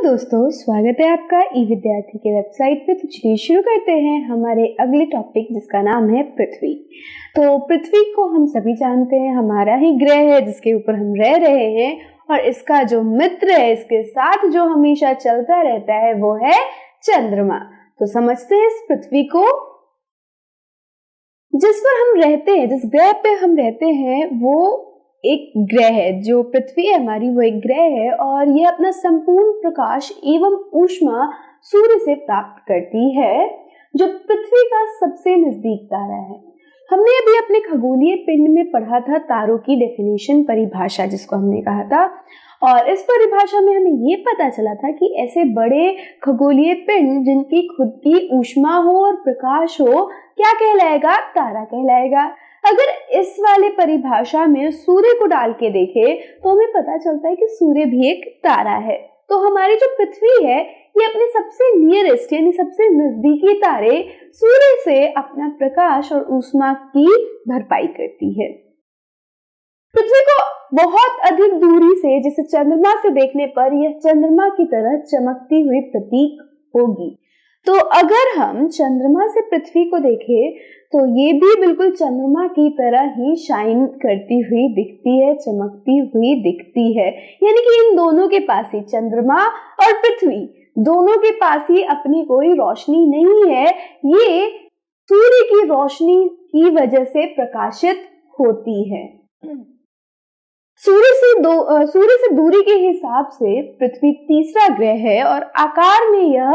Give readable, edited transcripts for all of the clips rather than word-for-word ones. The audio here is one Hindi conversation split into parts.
दोस्तों, स्वागत है आपका ई विद्यार्थी के वेबसाइट पे। तो चलिए शुरू करते हैं हमारे अगले टॉपिक जिसका नाम है पृथ्वी। तो पृथ्वी को हम सभी जानते हैं, हमारा ही ग्रह है जिसके ऊपर हम रह रहे हैं और इसका जो मित्र है, इसके साथ जो हमेशा चलता रहता है वो है चंद्रमा। तो समझते हैं इस पृथ्वी को। जिस पर हम रहते हैं, जिस ग्रह पे हम रहते हैं वो एक ग्रह है। जो पृथ्वी है हमारी वो एक ग्रह है और यह अपना संपूर्ण प्रकाश एवं ऊष्मा सूर्य से प्राप्त करती है, जो पृथ्वी का सबसे नजदीक तारा है। हमने अभी अपने खगोलीय पिंड में पढ़ा था तारों की डेफिनेशन, परिभाषा जिसको हमने कहा था, और इस परिभाषा में हमें ये पता चला था कि ऐसे बड़े खगोलीय पिंड जिनकी खुद की ऊष्मा हो और प्रकाश हो, क्या कहलाएगा? तारा कहलाएगा। अगर इस वाले परिभाषा में सूर्य को डाल के देखें तो हमें पता चलता है कि सूर्य भी एक तारा है। तो हमारी जो पृथ्वी है ये अपने सबसे नियरेस्ट यानी सबसे नजदीकी तारे सूर्य से अपना प्रकाश और ऊष्मा की भरपाई करती है। पृथ्वी को बहुत अधिक दूरी से, जैसे चंद्रमा से देखने पर यह चंद्रमा की तरह चमकती हुई प्रतीक होगी। तो अगर हम चंद्रमा से पृथ्वी को देखें तो ये भी बिल्कुल चंद्रमा की तरह ही शाइन करती हुई दिखती है, चमकती हुई दिखती है। यानी कि इन दोनों के पास ही, चंद्रमा और पृथ्वी दोनों के पास ही अपनी कोई रोशनी नहीं है, ये सूर्य की रोशनी की वजह से प्रकाशित होती है। सूर्य से दूरी के हिसाब से पृथ्वी तीसरा ग्रह है और आकार में यह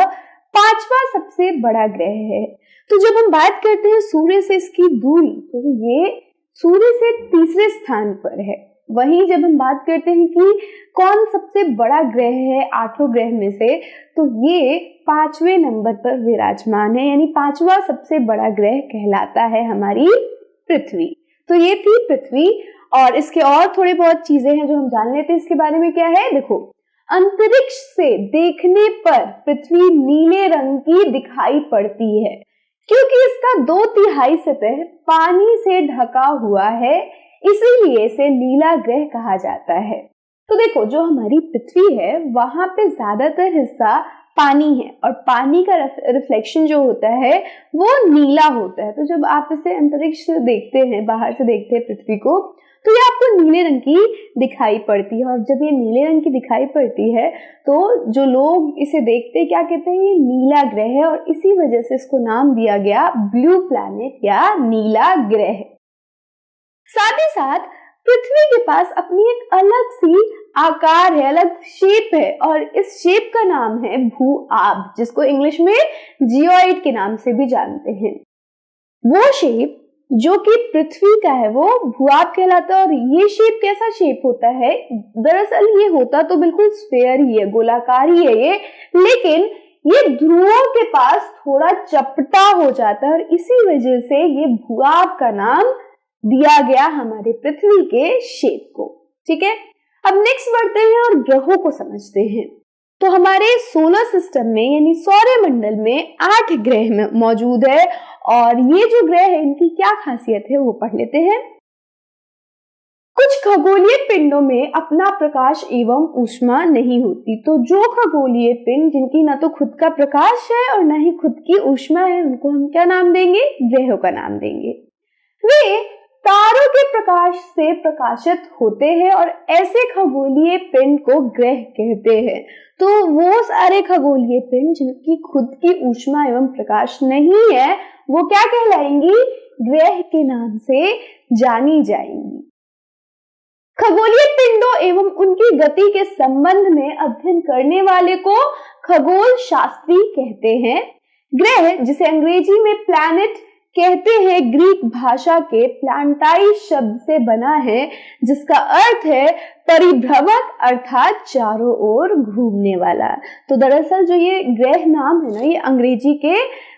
पांचवा सबसे बड़ा ग्रह है। तो जब हम बात करते हैं सूर्य से इसकी दूरी, तो ये सूर्य से तीसरे स्थान पर है। वहीं जब हम बात करते हैं कि कौन सबसे बड़ा ग्रह है आठों ग्रह में से, तो ये पांचवें नंबर पर विराजमान है, यानी पांचवा सबसे बड़ा ग्रह कहलाता है हमारी पृथ्वी। तो ये थी पृथ्वी, और इसके और थोड़ी बहुत चीजें हैं जो हम जान लेते हैं इसके बारे में। क्या है? देखो, अंतरिक्ष से देखने पर पृथ्वी नीले रंग की दिखाई पड़ती है क्योंकि इसका 2/3 सतह पानी से ढका हुआ है, इसीलिए इसे नीला ग्रह कहा जाता है। तो देखो, जो हमारी पृथ्वी है वहां पे ज्यादातर हिस्सा पानी है और पानी का रिफ्लेक्शन जो होता है वो नीला होता है। तो जब आप इसे अंतरिक्ष से देखते हैं, बाहर से देखते हैं पृथ्वी को, तो ये आपको नीले रंग की दिखाई पड़ती है। और जब ये नीले रंग की दिखाई पड़ती है तो जो लोग इसे देखते हैं क्या कहते हैं? ये नीला ग्रह है, और इसी वजह से इसको नाम दिया गया ब्लू प्लैनेट या नीला ग्रह। साथ ही साथ पृथ्वी के पास अपनी एक अलग सी आकार है, अलग शेप है, और इस शेप का नाम है भू-आभ, जिसको इंग्लिश में जियोइड के नाम से भी जानते हैं। वो शेप जो कि पृथ्वी का है वो भू-आभ कहलाता है। और ये शेप कैसा शेप होता है? दरअसल ये होता तो बिल्कुल स्फेयर ही है, गोलाकार ही है ये, लेकिन ये ध्रुवों के पास थोड़ा चपटा हो जाता है और इसी वजह से ये भू-आभ का नाम दिया गया हमारे पृथ्वी के शेप को। ठीक है, अब नेक्स्ट बढ़ते हैं और ग्रहों को समझते हैं। तो हमारे सोलर सिस्टम में यानी सौरमंडल में 8 ग्रह मौजूद है, और ये जो ग्रह है इनकी क्या खासियत है वो पढ़ लेते हैं। कुछ खगोलीय पिंडों में अपना प्रकाश एवं ऊष्मा नहीं होती। तो जो खगोलीय पिंड जिनकी ना तो खुद का प्रकाश है और ना ही खुद की ऊष्मा है, उनको हम क्या नाम देंगे? ग्रहों का नाम देंगे। वे तारों के प्रकाश से प्रकाशित होते हैं और ऐसे खगोलीय पिंड को ग्रह कहते हैं। तो वो सारे खगोलीय पिंड जिनकी खुद की ऊष्मा एवं प्रकाश नहीं है वो क्या कहलाएंगी? ग्रह के नाम से जानी जाएंगी। खगोलीय पिंडों एवं उनकी गति के संबंध में अध्ययन करने वाले को खगोल शास्त्री कहते हैं। ग्रह, जिसे अंग्रेजी में प्लैनेट कहते हैं, ग्रीक भाषा के प्लांटाई शब्द से बना है, जिसका अर्थ है परिभ्रमक, अर्थात चारों ओर घूमने वाला। तो दरअसल जो ये ग्रह नाम है ना, ये अंग्रेजी के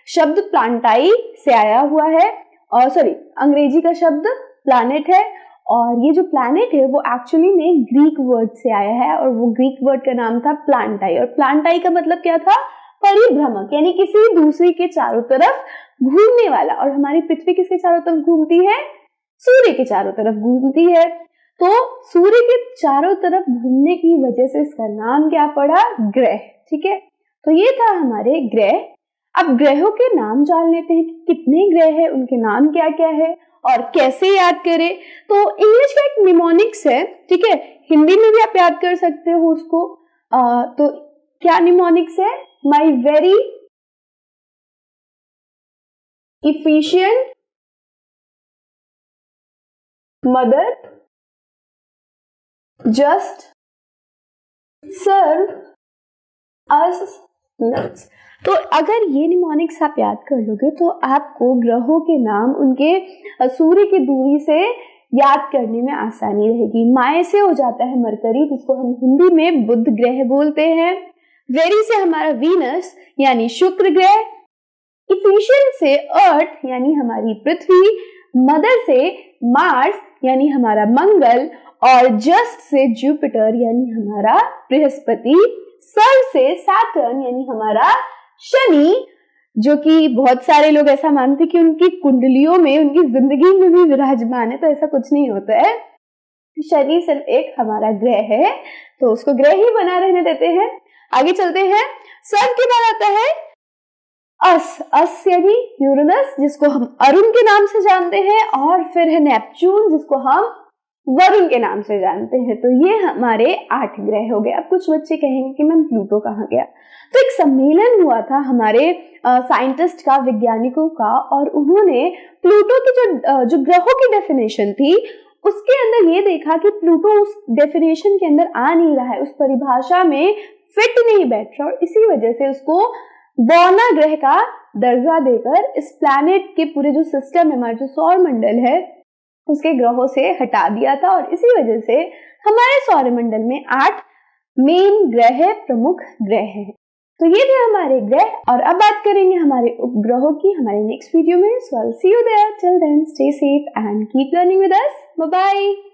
शब्द प्लांटाई से आया हुआ है, और अंग्रेजी का शब्द प्लैनेट है, और ये जो प्लैनेट है वो एक्चुअली में ग्रीक वर्ड से आया है, और वो ग्रीक वर्ड का नाम था प्लांटाई। और प्लांटाई का मतलब क्या था? परिभ्रमक, यानी किसी दूसरी के चारों तरफ घूमने वाला। और हमारी पृथ्वी किसके चारों तरफ घूमती है? सूर्य के चारों तरफ घूमती है। तो सूर्य के चारों तरफ घूमने की वजह से इसका नाम क्या पड़ा? ग्रह। ठीक है। तो ये था हमारे ग्रह। अब ग्रहों के नाम जान लेते हैं कि कितने ग्रह हैं, उनके नाम क्या क्या है और कैसे याद करें। तो इंग्लिश का एक निमोनिक्स है, ठीक है, हिंदी में भी आप याद कर सकते हो उसको। तो क्या निमोनिक्स है? My very efficient mother just serve us nuts। तो अगर ये निमोनिक्स आप याद कर लोगे तो आपको ग्रहों के नाम उनके सूर्य की दूरी से याद करने में आसानी रहेगी। माए से हो जाता है मरकरी, जिसको हम हिंदी में बुध ग्रह बोलते हैं। वेरी से हमारा वीनस यानी शुक्र ग्रह, इफिशिएंट से अर्थ यानी हमारी पृथ्वी, मदर से मार्स यानी हमारा मंगल और जस्ट से जुपिटर यानी हमारा बृहस्पति, सर से सैटर्न यानी हमारा शनि, जो कि बहुत सारे लोग ऐसा मानते कि उनकी कुंडलियों में, उनकी जिंदगी में भी विराजमान है, तो ऐसा कुछ नहीं होता है। शनि सिर्फ एक हमारा ग्रह है, तो उसको ग्रह ही बना रहने देते हैं। आगे चलते हैं। सर्व के बाद आता है अस यानी यूरेनस, जिसको हम अरुण के नाम से जानते हैं, और फिर है नेपच्यून, जिसको हम वरुण के नाम से जानते हैं। तो ये हमारे 8 ग्रह हो गए। अब कुछ बच्चे कहेंगे कि मैम प्लूटो कहाँ गया? तो एक सम्मेलन हुआ था हमारे साइंटिस्ट का, वैज्ञानिकों का, और उन्होंने प्लूटो की जो ग्रहों की डेफिनेशन थी उसके अंदर ये देखा कि प्लूटो उस डेफिनेशन के अंदर आ नहीं रहा है, उस परिभाषा में फिट नहीं बैठ रहा, और इसी वजह से उसको बौना ग्रह का दर्जा देकर इस प्लैनेट के पूरे जो सिस्टम है, हमारा जो सौर मंडल है, उसके ग्रहों से हटा दिया था। और इसी वजह से हमारे सौर मंडल में 8 मेन ग्रह, प्रमुख ग्रह हैं। तो ये थे हमारे ग्रह, और अब बात करेंगे हमारे उपग्रहों की हमारे नेक्स्ट वीडियो में। So I will see you there, till then stay safe and keep learning with us. Bye bye.